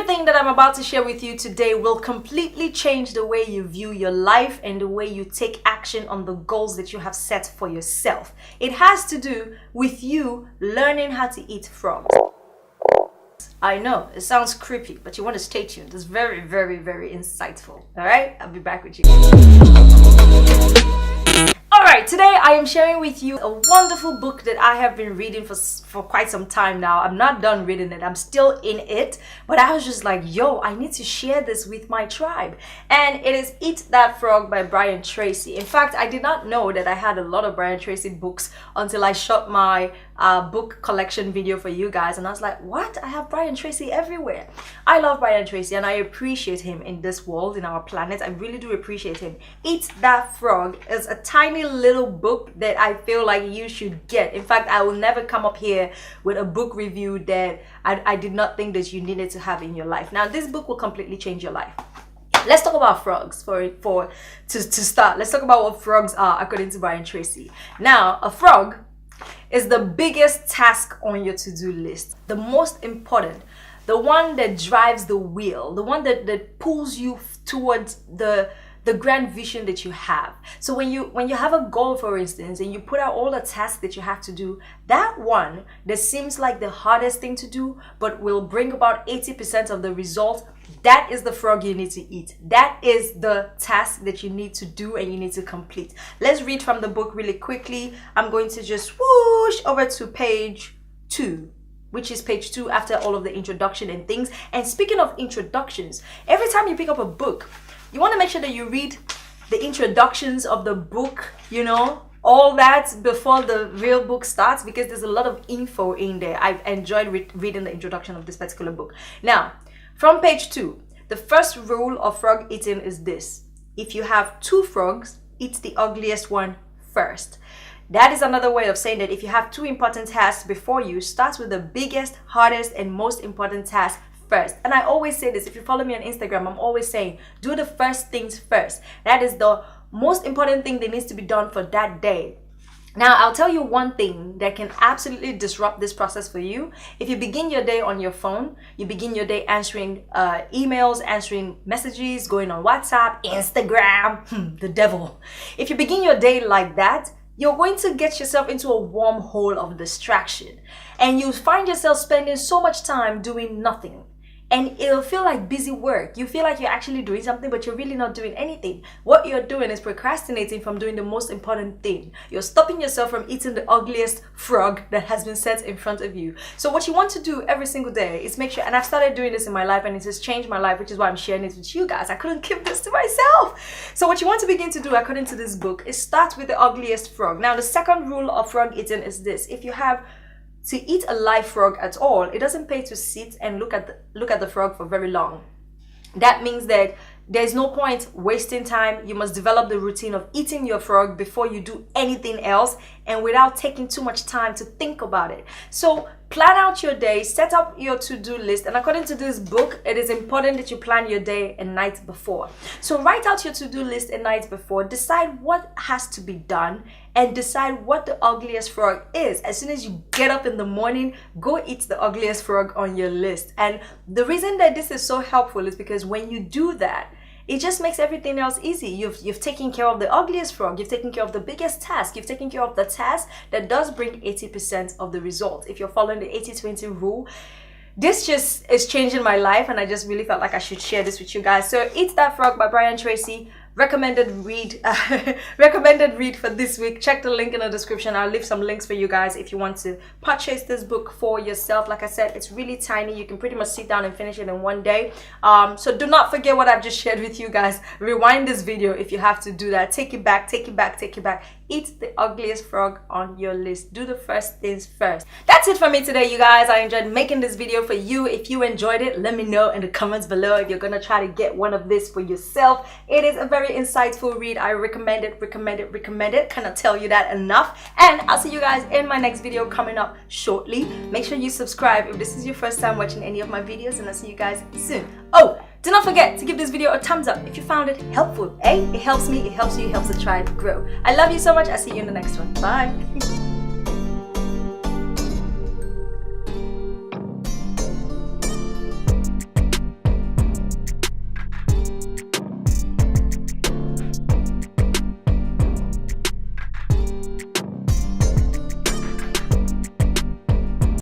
Everything that I'm about to share with you today will completely change the way you view your life and the way you take action on the goals that you have set for yourself. It has to do with you learning how to eat frogs. I know, it sounds creepy, but you want to stay tuned. It's very, very, very insightful. All right, I'll be back with you. Alright, today I am sharing with you a wonderful book that I have been reading for quite some time now. I'm not done reading it, I'm still in it, but I was just like, yo, I need to share this with my tribe. And it is Eat That Frog by Brian Tracy. In fact, I did not know that I had a lot of Brian Tracy books until I shot my book collection video for you guys, and I was like, what? I have Brian Tracy everywhere. I love Brian Tracy and I appreciate him in this world, in our planet. I really do appreciate him. Eat That Frog is a tiny little book that I feel like you should get. In fact, I will never come up here with a book review that I did not think that you needed to have in your life. Now, this book will completely change your life. Let's talk about frogs to start. Let's talk about what frogs are according to Brian Tracy. Now, a frog is the biggest task on your to-do list, the most important, the one that drives the wheel, the one that pulls you towards the grand vision that you have. So when you have a goal, for instance, and you put out all the tasks that you have to do, that one that seems like the hardest thing to do but will bring about 80% of the result, that is the frog you need to eat. That is the task that you need to do and you need to complete. Let's read from the book really quickly. I'm going to just whoosh over to page 2, which is page 2 after all of the introduction and things. And speaking of introductions, every time you pick up a book, you want to make sure that you read the introductions of the book, you know, all that before the real book starts, because there's a lot of info in there. I've enjoyed reading the introduction of this particular book. Now, from page 2, the first rule of frog eating is this: if you have 2 frogs, eat the ugliest one first. That is another way of saying that if you have 2 important tasks before you, start with the biggest, hardest, and most important task first. And I always say this, if you follow me on Instagram, I'm always saying, do the first things first. That is the most important thing that needs to be done for that day. Now, I'll tell you one thing that can absolutely disrupt this process for you. If you begin your day on your phone, you begin your day answering emails, answering messages, going on WhatsApp, Instagram, the devil. If you begin your day like that, you're going to get yourself into a wormhole of distraction, and you find yourself spending so much time doing nothing. And it'll feel like busy work. You feel like you're actually doing something, but you're really not doing anything. What you're doing is procrastinating from doing the most important thing. You're stopping yourself from eating the ugliest frog that has been set in front of you. So what you want to do every single day is make sure, and I've started doing this in my life and it has changed my life, which is why I'm sharing it with you guys. I couldn't keep this to myself. So what you want to begin to do, according to this book, is start with the ugliest frog. Now, the second rule of frog eating is this: if you have to eat a live frog at all, it doesn't pay to sit and look at the frog for very long. That means that there's no point wasting time. You must develop the routine of eating your frog before you do anything else, and without taking too much time to think about it. So plan out your day, set up your to-do list, and according to this book, it is important that you plan your day a night before. So write out your to-do list a night before, decide what has to be done, and decide what the ugliest frog is. As soon as you get up in the morning, go eat the ugliest frog on your list. And the reason that this is so helpful is because when you do that, it just makes everything else easy. You've taken care of the ugliest frog, you've taken care of the biggest task, you've taken care of the task that does bring 80% of the result. If you're following the 80-20 rule, this just is changing my life, and I just really felt like I should share this with you guys. So Eat That Frog by Brian Tracy. Recommended read for this week. Check the link in the description. I'll leave some links for you guys if you want to purchase this book for yourself. Like I said, it's really tiny. You can pretty much sit down and finish it in one day. So do not forget what I've just shared with you guys. Rewind this video if you have to do that. Take it back, take it back, take it back. Eat the ugliest frog on your list. Do the first things first. That's it for me today, you guys. I enjoyed making this video for you. If you enjoyed it, let me know in the comments below if you're gonna try to get one of this for yourself. It is a very insightful read. I recommend it. Cannot tell you that enough. And I'll see you guys in my next video coming up shortly. Make sure you subscribe if this is your first time watching any of my videos, and I'll see you guys soon. Oh, do not forget to give this video a thumbs up if you found it helpful. It helps me, it helps you, it helps the tribe grow. I love you so much. I'll see you in the next one. Bye.